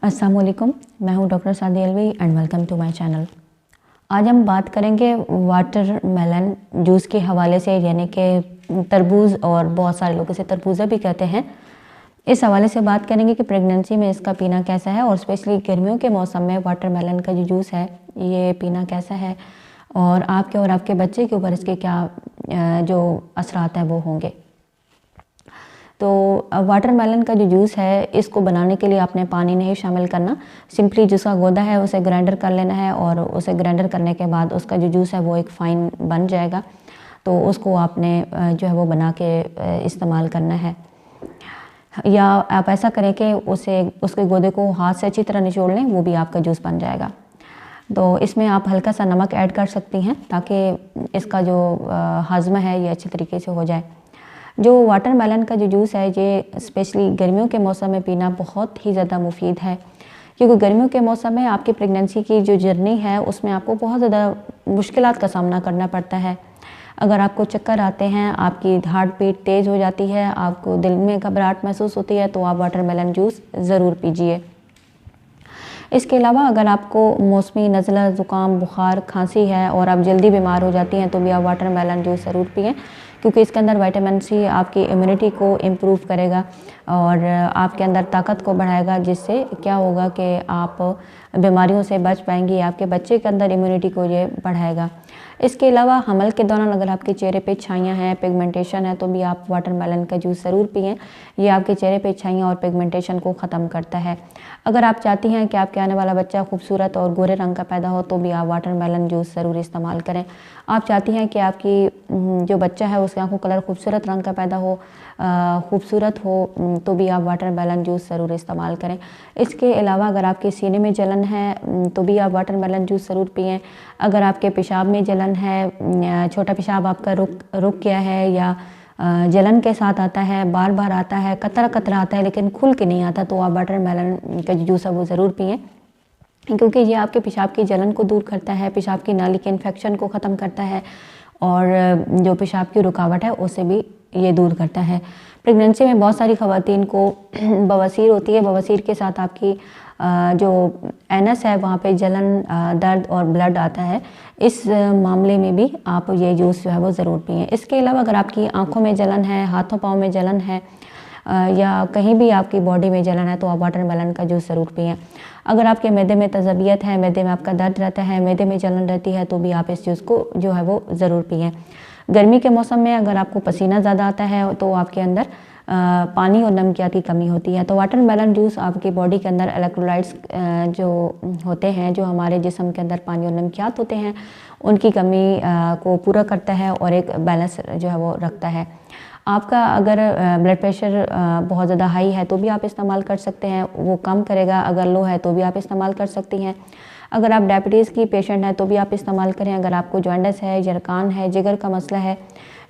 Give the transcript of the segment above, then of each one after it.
अस्सलाम वालेकुम, मैं हूं doctor Sadi Alvi and welcome to my channel. आज हम बात करेंगे वाटरमेलन जूस के हवाले से, यानी कि तरबूज और बहुत सारे लोग इसे तरबूजा भी कहते हैं। इस हवाले से बात करेंगे कि प्रेगनेंसी में इसका पीना कैसा है और स्पेशली गर्मियों के मौसम में वाटरमेलन का जो जूस है ये पीना कैसा है और आपके और आपके बच्चे के ऊपर इसके क्या जो असरात हैं वो होंगे। तो वाटरमेलन का जो जूस है इसको बनाने के लिए आपने पानी नहीं शामिल करना, सिंपली जिसका गोदा है उसे ग्राइंडर कर लेना है और उसे ग्राइंडर करने के बाद उसका जो जूस है वो एक फ़ाइन बन जाएगा। तो उसको आपने जो है वो बना के इस्तेमाल करना है, या आप ऐसा करें कि उसके गोदे को हाथ से अच्छी तरह निचोड़ लें, वो भी आपका जूस बन जाएगा। तो इसमें आप हल्का सा नमक ऐड कर सकती हैं ताकि इसका जो हज़म है ये अच्छी तरीके से हो जाए। जो वाटरमेलन का जो जूस है ये स्पेशली गर्मियों के मौसम में पीना बहुत ही ज़्यादा मुफीद है, क्योंकि गर्मियों के मौसम में आपकी प्रेगनेंसी की जो जर्नी है उसमें आपको बहुत ज़्यादा मुश्किलात का सामना करना पड़ता है। अगर आपको चक्कर आते हैं, आपकी हार्ट बीट तेज़ हो जाती है, आपको दिल में घबराहट महसूस होती है, तो आप वाटरमेलन जूस ज़रूर पीजिए। इसके अलावा अगर आपको मौसमी नज़ला, ज़ुकाम, बुखार, खांसी है और आप जल्दी बीमार हो जाती हैं तो भी आप वाटरमेलन जूस ज़रूर पिएँ, क्योंकि इसके अंदर विटामिन सी आपकी इम्यूनिटी को इम्प्रूव करेगा और आपके अंदर ताकत को बढ़ाएगा, जिससे क्या होगा कि आप बीमारियों से बच पाएंगी, आपके बच्चे के अंदर इम्यूनिटी को ये बढ़ाएगा। इसके अलावा हमल के दौरान अगर आपके चेहरे पे छाइयाँ हैं, पिगमेंटेशन है, तो भी आप वाटरमेलन का जूस ज़रूर पिएँ। ये आपके चेहरे पे छाइयाँ और पिगमेंटेशन को ख़त्म करता है। अगर आप चाहती हैं कि आपके आने वाला बच्चा खूबसूरत और गोरे रंग का पैदा हो तो भी आप वाटरमेलन जूस ज़रूर इस्तेमाल करें। आप चाहती हैं कि आपकी जो बच्चा है उसके आँखों कलर खूबसूरत रंग का पैदा हो, खूबसूरत हो, तो भी आप वाटरमेलन जूस ज़रूर इस्तेमाल करें। इसके अलावा अगर आपके सीने में जलन है तो भी आप वाटरमेलन जूस ज़रूर पिएँ। अगर आपके पेशाब में जलन है, छोटा पेशाब आपका रुक गया है या जलन के साथ आता है, बार बार आता है, कतरा कतरा आता है लेकिन खुल के नहीं आता, तो आप वाटरमेलन का जो जूस है वो ज़रूर पिएँ, क्योंकि ये आपके पेशाब की जलन को दूर करता है, पेशाब की नाली के इन्फेक्शन को ख़त्म करता है और जो पेशाब की रुकावट है उसे भी ये दूर करता है। प्रेगनेंसी में बहुत सारी ख़वातीन को बवासीर होती है, बवासीर के साथ आपकी जो एनस है वहाँ पे जलन, दर्द और ब्लड आता है। इस मामले में भी आप ये जूस जो है वो ज़रूर पिएँ। इसके अलावा अगर आपकी आँखों में जलन है, हाथों पाँव में जलन है या कहीं भी आपकी बॉडी में जलन है तो आप वाटरमेलन का जूस ज़रूर पिएँ। अगर आपके मैदे में तज़बियत है, मैदे में आपका दर्द रहता है, मैदे में जलन रहती है, तो भी आप इस जूस को जो है वो ज़रूर पिएँ। गर्मी के मौसम में अगर आपको पसीना ज़्यादा आता है तो आपके अंदर पानी और नमकियात की कमी होती है, तो वाटरमेलन जूस आपकी बॉडी के अंदर इलेक्ट्रोलाइट्स जो होते हैं, जो हमारे जिस्म के अंदर पानी और नमकियात होते हैं, उनकी कमी को पूरा करता है और एक बैलेंस जो है वो रखता है। आपका अगर ब्लड प्रेशर बहुत ज़्यादा हाई है तो भी आप इस्तेमाल कर सकते हैं, वो कम करेगा। अगर लो है तो भी आप इस्तेमाल कर सकती हैं। अगर आप डायबिटीज़ की पेशेंट हैं तो भी आप इस्तेमाल करें। अगर आपको जॉन्डिस है, जरकान है, जिगर का मसला है,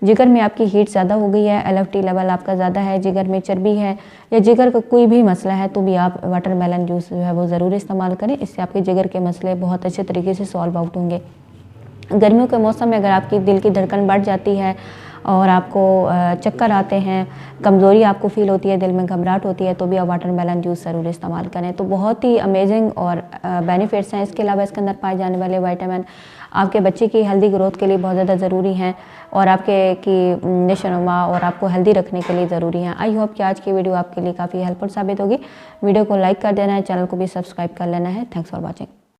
जिगर में आपकी हीट ज़्यादा हो गई है, LFT लेवल आपका ज़्यादा है, जिगर में चर्बी है या जिगर का कोई भी मसला है, तो भी आप वाटरमेलन जूस जो है वो ज़रूर इस्तेमाल करें। इससे आपके जिगर के मसले बहुत अच्छे तरीके से सॉल्व आउट होंगे। गर्मियों के मौसम में अगर आपकी दिल की धड़कन बढ़ जाती है और आपको चक्कर आते हैं, कमज़ोरी आपको फ़ील होती है, दिल में घबराहट होती है, तो भी आप वाटरमेलन जूस ज़रूर इस्तेमाल करें। तो बहुत ही अमेजिंग और बेनिफिट्स हैं। इसके अलावा इसके अंदर पाए जाने वाले विटामिन आपके बच्चे की हेल्दी ग्रोथ के लिए बहुत ज़्यादा ज़रूरी हैं और आपके की नशोनुमा और आपको हेल्दी रखने के लिए ज़रूरी हैं। आई होप कि आज की वीडियो आपके लिए काफ़ी हेल्पफुल साबित होगी। वीडियो को लाइक कर देना है, चैनल को भी सब्सक्राइब कर लेना है। Thanks for watching.